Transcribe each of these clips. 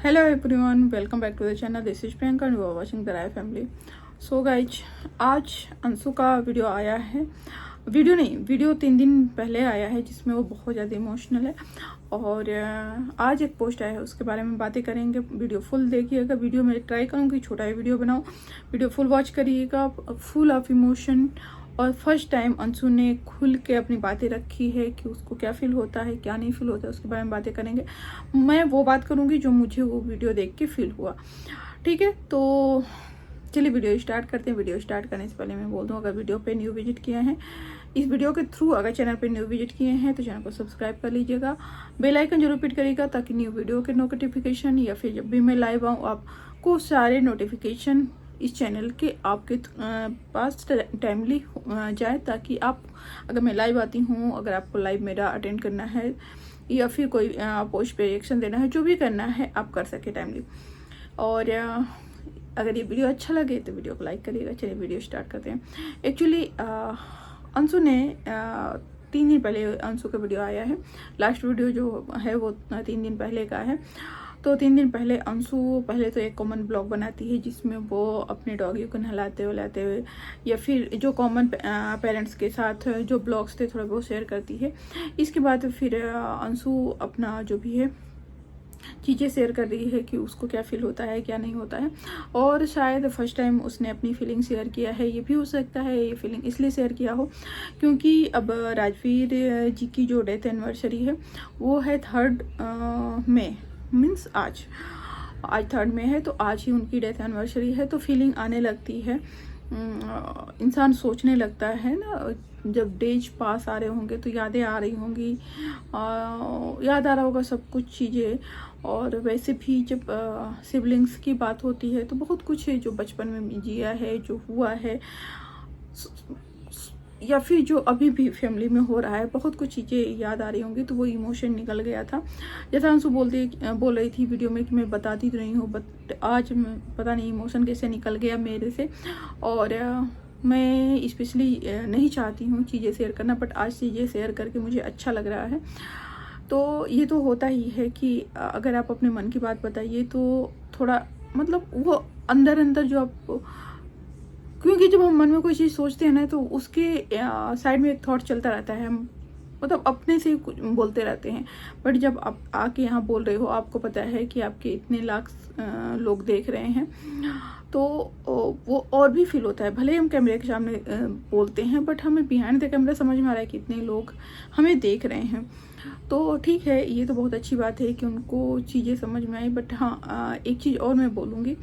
Hello everyone, welcome back to the channel. This is Priyanka and you are watching the Rai family. So guys, आज अंशु का video आया है। Video 3 दिन पहले आया है जिसमें वो बहुत ज़्यादा इमोशनल है। और आज एक पोस्ट आया है, उसके बारे में बातें करेंगे। वीडियो फुल देखिएगा। वीडियो में ट्राई करूँगी छोटा ही वीडियो बनाऊँ। वीडियो फुल वॉच करिएगा, फुल ऑफ इमोशन। और फर्स्ट टाइम अंशु ने खुल के अपनी बातें रखी है कि उसको क्या फील होता है, क्या नहीं फील होता है, उसके बारे में बातें करेंगे। मैं वो बात करूंगी जो मुझे वो वीडियो देख के फील हुआ। ठीक है, तो चलिए वीडियो स्टार्ट करते हैं। वीडियो स्टार्ट करने से पहले मैं बोल दूं, अगर वीडियो पे न्यू विजिट किए हैं, इस वीडियो के थ्रू अगर चैनल पे न्यू विजिट किए हैं तो चैनल को सब्सक्राइब कर लीजिएगा। बेल आइकन जरूर हिट करिएगा ताकि न्यू वीडियो के नोटिफिकेशन या फिर जब भी मैं लाइव आऊँ आपको सारे नोटिफिकेशन इस चैनल के आपके पास टाइमली जाए, ताकि आप, अगर मैं लाइव आती हूँ, अगर आपको लाइव मेरा अटेंड करना है या फिर कोई पोस्ट पे रिएक्शन देना है, जो भी करना है आप कर सके टाइमली। और अगर ये वीडियो अच्छा लगे तो वीडियो को लाइक करिएगा। चलिए वीडियो स्टार्ट करते हैं। एक्चुअली अंशु ने 3 दिन पहले अंशु का वीडियो आया है। लास्ट वीडियो जो है वो 3 दिन पहले का है। तो 3 दिन पहले अंशु पहले तो एक कॉमन ब्लॉग बनाती है जिसमें वो अपने डॉगी को नहलाते हुए या फिर जो कॉमन पेरेंट्स के साथ जो ब्लॉग्स थे थोड़ा बहुत शेयर करती है। इसके बाद फिर अंशु अपना जो भी है चीज़ें शेयर कर रही है कि उसको क्या फील होता है, क्या नहीं होता है। और शायद फर्स्ट टाइम उसने अपनी फीलिंग शेयर किया है। ये भी हो सकता है ये फीलिंग इसलिए शेयर किया हो क्योंकि अब राजवीर जी की जो डेथ एनिवर्सरी है वो है 3 मई, मीन्स आज 3 मई है। तो आज ही उनकी डेथ एनिवर्सरी है। तो फीलिंग आने लगती है, इंसान सोचने लगता है ना, जब डेज पास आ रहे होंगे तो यादें आ रही होंगी, याद आ रहा होगा सब कुछ चीज़ें। और वैसे भी जब सिबलिंग्स की बात होती है तो बहुत कुछ है जो बचपन में जिया है, जो हुआ है, या फिर जो अभी भी फैमिली में हो रहा है, बहुत कुछ चीज़ें याद आ रही होंगी। तो वो इमोशन निकल गया था। जैसा अंशु बोल रही थी वीडियो में कि मैं बताती तो नहीं हूँ, बट आज पता नहीं इमोशन कैसे निकल गया मेरे से। और मैं स्पेशली नहीं चाहती हूँ चीज़ें शेयर करना, बट आज चीज़ें शेयर करके मुझे अच्छा लग रहा है। तो ये तो होता ही है कि अगर आप अपने मन की बात बताइए तो थोड़ा मतलब वो अंदर अंदर जो आप, क्योंकि जब हम मन में कोई चीज़ सोचते हैं ना तो उसके साइड में एक थॉट चलता रहता है, हम मतलब अपने से कुछ बोलते रहते हैं। बट जब आप आके यहाँ बोल रहे हो, आपको पता है कि आपके इतने लाख लोग देख रहे हैं, तो वो और भी फील होता है। भले ही हम कैमरे के सामने बोलते हैं, बट हमें बिहाइंड द कैमरा समझ में आ रहा है कि इतने लोग हमें देख रहे हैं। तो ठीक है, ये तो बहुत अच्छी बात है कि उनको चीज़ें समझ में आई। बट हाँ, एक चीज़ और मैं बोलूँगी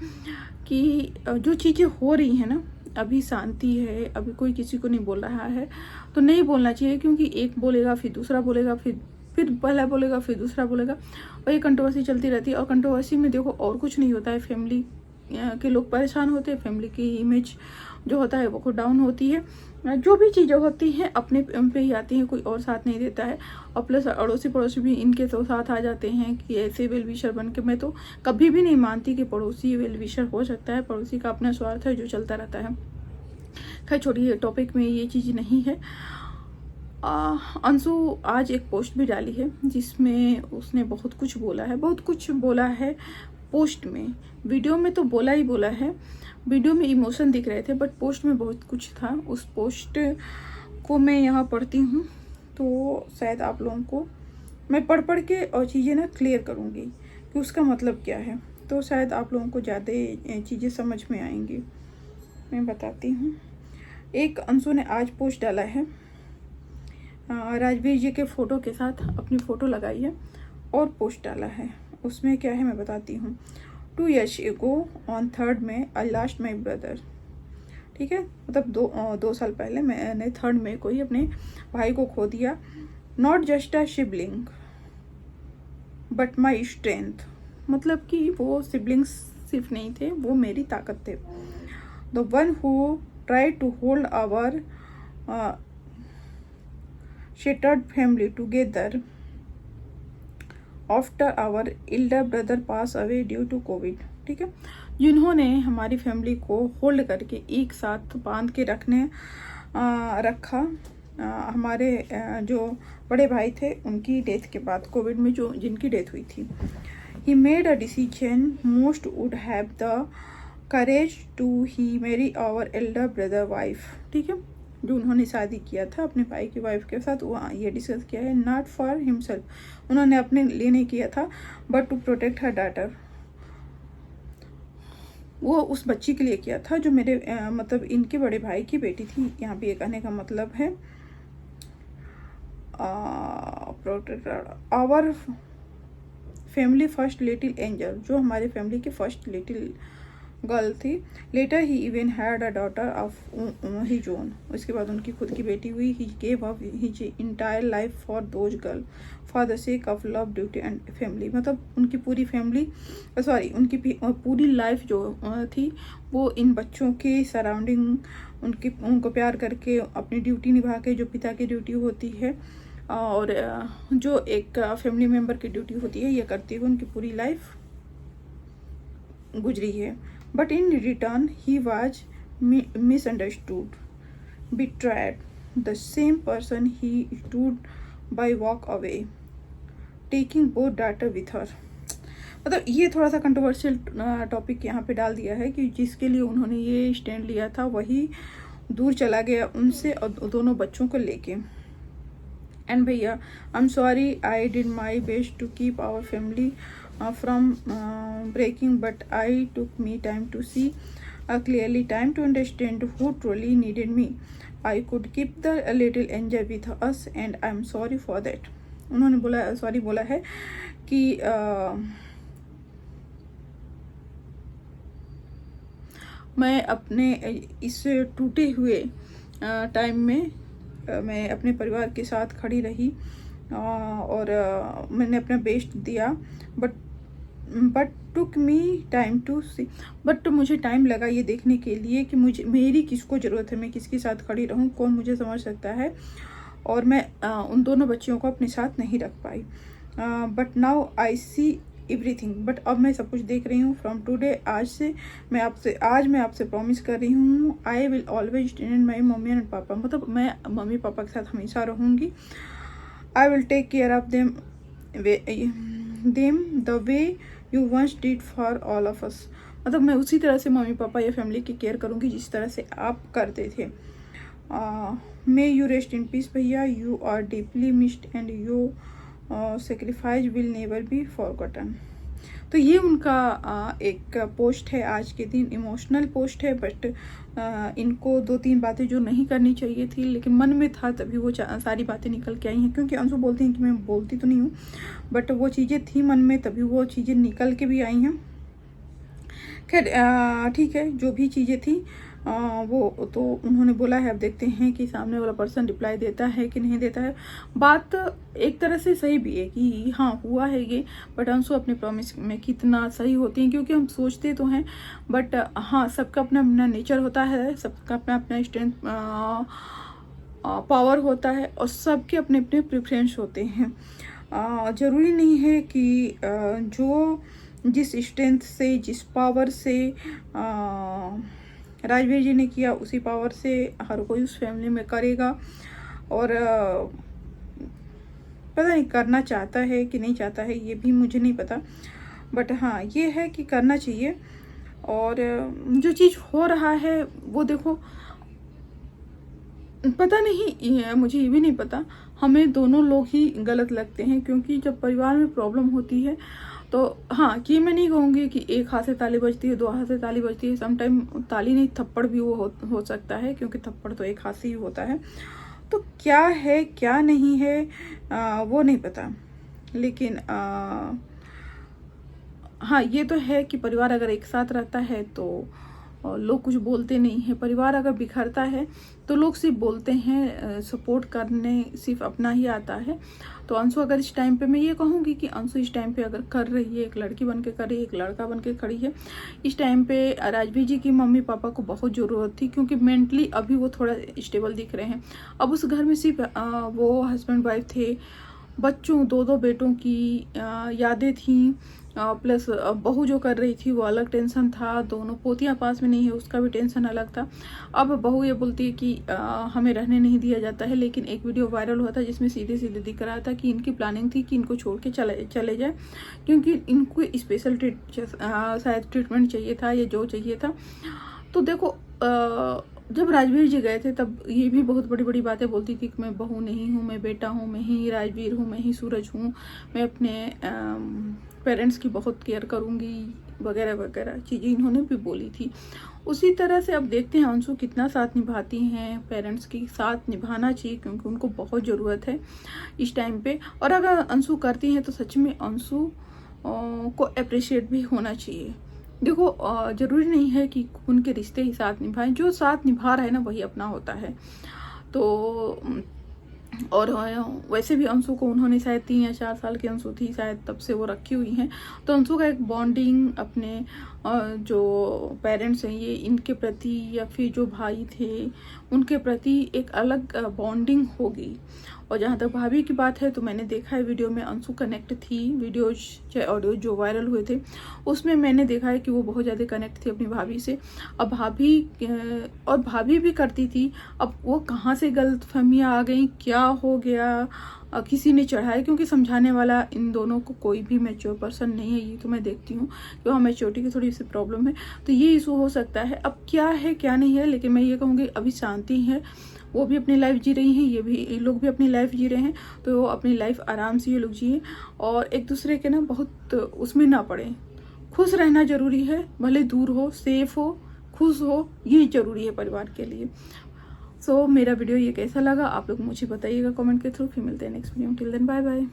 कि जो चीज़ें हो रही हैं ना, अभी शांति है, अभी कोई किसी को नहीं बोल रहा है तो नहीं बोलना चाहिए। क्योंकि एक बोलेगा फिर दूसरा बोलेगा, फिर पहला बोलेगा फिर दूसरा बोलेगा, और ये कंट्रोवर्सी चलती रहती है। और कंट्रोवर्सी में देखो और कुछ नहीं होता है, फैमिली के लोग परेशान होते हैं, फैमिली की इमेज जो होता है वो डाउन होती है। जो भी चीज़ें होती हैं अपने पे ही आती हैं, कोई और साथ नहीं देता है। और प्लस अड़ोसी पड़ोसी भी इनके तो साथ आ जाते हैं कि ऐसे वेल विशर बन के। मैं तो कभी भी नहीं मानती कि पड़ोसी वेल विशर हो सकता है। पड़ोसी का अपना स्वार्थ है जो चलता रहता है। खैर छोड़िए, टॉपिक में ये चीज़ नहीं है। अंशु आज एक पोस्ट भी डाली है जिसमें उसने बहुत कुछ बोला है पोस्ट में। वीडियो में तो बोला ही बोला है, वीडियो में इमोशन दिख रहे थे, बट पोस्ट में बहुत कुछ था। उस पोस्ट को मैं यहाँ पढ़ती हूँ तो शायद आप लोगों को मैं पढ़ के और चीज़ें ना क्लियर करूँगी कि उसका मतलब क्या है, तो शायद आप लोगों को ज़्यादा चीज़ें समझ में आएंगी। मैं बताती हूँ। एक अंशु ने आज पोस्ट डाला है, राजवीर जी के फ़ोटो के साथ अपनी फ़ोटो लगाई है और पोस्ट डाला है। उसमें क्या है मैं बताती हूँ। 2 years ago on 3rd May I lost my brother। ठीक है, मतलब 2 साल पहले मैंने 3rd मई को ही अपने भाई को खो दिया। Not just a sibling but my strength, मतलब कि वो सिबलिंग्स सिर्फ नहीं थे, वो मेरी ताकत थे। The one who try to hold our shattered family together after our elder brother passed away due to COVID। ठीक है, जिन्होंने हमारी फैमिली को होल्ड करके एक साथ बांध के रखा हमारे जो बड़े भाई थे उनकी डेथ के बाद, कोविड में जो जिनकी डेथ हुई थी। He made a decision most would have the courage to he marry our elder brother wife. ठीक है, जो उन्होंने शादी किया था अपने भाई की वाइफ के साथ, वो ये डिस्कस किया है। नॉट फॉर हिमसेल्फ, उन्होंने अपने लिए नहीं किया था, but to protect her daughter, वो उस बच्ची के लिए किया था जो मेरे मतलब इनके बड़े भाई की बेटी थी। यहाँ पे ये कहने का मतलब है protect our family first little angel, जो हमारे फैमिली की फर्स्ट लिटिल गर्ल थी। Later he even had a daughter of his own, उसके बाद उनकी खुद की बेटी हुई। He gave up his entire life for those girl for the sake of love duty and family, मतलब उनकी पूरी फैमिली उनकी पूरी लाइफ जो थी वो इन बच्चों के सराउंडिंग उनको प्यार करके अपनी ड्यूटी निभा के, जो पिता की ड्यूटी होती है और जो एक फैमिली मेम्बर की ड्यूटी होती है, ये करते हुए उनकी पूरी लाइफ गुजरी है। But in return he was misunderstood, betrayed, the same person he stood by walk away, taking both daughter with her। मतलब ये थोड़ा सा कंट्रोवर्शियल टॉपिक यहाँ पे डाल दिया है कि जिसके लिए उन्होंने ये स्टैंड लिया था वही दूर चला गया उनसे और दोनों बच्चों को लेके। एंड भैया I am sorry, I did my best to keep our family from breaking, but I took me time to see clearly, time to understand who truly needed me. I could keep the little angel with us and I am sorry for that। उन्होंने बोला sorry बोला है कि मैं अपने इस टूटे हुए टाइम में मैं अपने परिवार के साथ खड़ी रही और मैंने अपना बेस्ट दिया, but took me time to see, but मुझे टाइम लगा ये देखने के लिए कि मेरी किसको ज़रूरत है, मैं किसके साथ खड़ी रहूं, कौन मुझे समझ सकता है, और मैं उन दोनों बच्चियों को अपने साथ नहीं रख पाई। But now I see everything, but अब मैं सब कुछ देख रही हूँ। फ्रॉम टुडे, आज मैं आपसे प्रॉमिस कर रही हूँ, I will always stand my mummy and papa, मतलब मैं मम्मी पापा के साथ हमेशा रहूँगी। I will take care of them the way you once did for all of us, मतलब मैं उसी तरह से मम्मी पापा या फैमिली की केयर करूँगी जिस तरह से आप करते थे। May you rest in peace भैया, you are deeply missed and you sacrifice will never be forgotten. तो ये उनका एक पोस्ट है आज के दिन, इमोशनल पोस्ट है, बट इनको 2-3 बातें जो नहीं करनी चाहिए थी लेकिन मन में था तभी वो सारी बातें निकल के आई हैं, क्योंकि अंशु बोलती हैं कि मैं बोलती तो नहीं हूँ, बट वो चीज़ें थी मन में तभी वो चीज़ें निकल के भी आई हैं। खैर ठीक है, जो भी चीज़ें थी वो तो उन्होंने बोला है, अब देखते हैं कि सामने वाला पर्सन रिप्लाई देता है कि नहीं देता है। बात एक तरह से सही भी है कि हाँ हुआ है ये, बट अंशु अपने प्रॉमिस में कितना सही होती हैं, क्योंकि हम सोचते तो हैं बट हाँ सबका अपना अपना नेचर होता है, सबका अपना अपना स्ट्रेंथ पावर होता है और सबके अपने अपने प्रेफरेंस होते हैं। ज़रूरी नहीं है कि जो जिस स्ट्रेंथ से जिस पावर से राजवीर जी ने किया उसी पावर से हर कोई उस फैमिली में करेगा, और पता नहीं करना चाहता है कि नहीं चाहता है ये भी मुझे नहीं पता, बट हाँ ये है कि करना चाहिए। और जो चीज़ हो रहा है वो देखो, पता नहीं मुझे ये भी नहीं पता, हमें दोनों लोग ही गलत लगते हैं, क्योंकि जब परिवार में प्रॉब्लम होती है तो हाँ कि मैं नहीं कहूँगी कि एक हाथ से ताली बजती है 2 हाथ से ताली बजती है, समटाइम ताली नहीं थप्पड़ भी वो हो सकता है, क्योंकि थप्पड़ तो एक हाथ से ही होता है। तो क्या है क्या नहीं है वो नहीं पता, लेकिन हाँ ये तो है कि परिवार अगर एक साथ रहता है तो लोग कुछ बोलते नहीं हैं, परिवार अगर बिखरता है तो लोग सिर्फ बोलते हैं, सपोर्ट करने सिर्फ अपना ही आता है। तो अंशु अगर इस टाइम पे, मैं ये कहूँगी कि अंशु इस टाइम पे अगर कर रही है, एक लड़की बन के कर रही है, एक लड़का बन के खड़ी है, इस टाइम पे राजवीर जी की मम्मी पापा को बहुत ज़रूरत थी, क्योंकि मेंटली अभी वो थोड़ा स्टेबल दिख रहे हैं। अब उस घर में सिर्फ वो हस्बैंड वाइफ थे, बच्चों, दो दो बेटों की यादें थी, प्लस बहू जो कर रही थी वो अलग टेंशन था, दोनों पोतियां पास में नहीं है उसका भी टेंशन अलग था। अब बहू ये बोलती है कि हमें रहने नहीं दिया जाता है, लेकिन एक वीडियो वायरल हुआ था जिसमें सीधे सीधे दिख रहा था कि इनकी प्लानिंग थी कि इनको छोड़ के चले जाए, क्योंकि इनको स्पेशल शायद ट्रीटमेंट चाहिए था या जो चाहिए था। तो देखो जब राजवीर जी गए थे तब ये भी बहुत बड़ी बड़ी बातें बोलती थी कि मैं बहू नहीं हूँ, मैं बेटा हूँ, मैं ही राजवीर हूँ, मैं ही सूरज हूँ, मैं अपने पेरेंट्स की बहुत केयर करूँगी, वगैरह वगैरह चीज़ें इन्होंने भी बोली थी। उसी तरह से अब देखते हैं अंशु कितना साथ निभाती हैं, पेरेंट्स की साथ निभाना चाहिए क्योंकि उनको बहुत ज़रूरत है इस टाइम पे। और अगर अंशु करती हैं तो सच में अंशु को अप्रिशिएट भी होना चाहिए। देखो जरूरी नहीं है कि उनके रिश्ते ही साथ निभाएं, जो साथ निभा रहा है ना वही अपना होता है। तो और वैसे भी अंशु को उन्होंने शायद 3 या 4 साल की अंशु थी शायद तब से वो रखी हुई हैं, तो अंशु का एक बॉन्डिंग अपने जो पेरेंट्स हैं ये इनके प्रति या फिर जो भाई थे उनके प्रति एक अलग बॉन्डिंग होगी। और जहाँ तक भाभी की बात है तो मैंने देखा है वीडियो में अंशु कनेक्ट थी, वीडियोज चाहे ऑडियो जो वायरल हुए थे उसमें मैंने देखा है कि वो बहुत ज़्यादा कनेक्ट थी अपनी भाभी से। अब भाभी भी करती थी, अब वो कहाँ से गलतफहमियाँ आ गई, क्या हो गया, किसी ने चढ़ाया, क्योंकि समझाने वाला इन दोनों को कोई भी मैच्योर पर्सन नहीं है। ये तो मैं देखती हूँ कि वहाँ मैच्योरिटी की थोड़ी सी प्रॉब्लम है, तो ये इशू हो सकता है। अब क्या है क्या नहीं है, लेकिन मैं ये कहूँगी अभी शांति है, वो भी अपनी लाइफ जी रही हैं, ये लोग भी अपनी लाइफ जी रहे हैं, तो अपनी लाइफ आराम से ये लोग जिए और एक दूसरे के ना बहुत उसमें ना पड़े। खुश रहना जरूरी है, भले दूर हो, सेफ हो, खुश हो, ये जरूरी है परिवार के लिए। सो मेरा वीडियो ये कैसा लगा आप लोग मुझे बताइएगा कमेंट के थ्रू। फिर मिलते हैं next video, till then bye bye.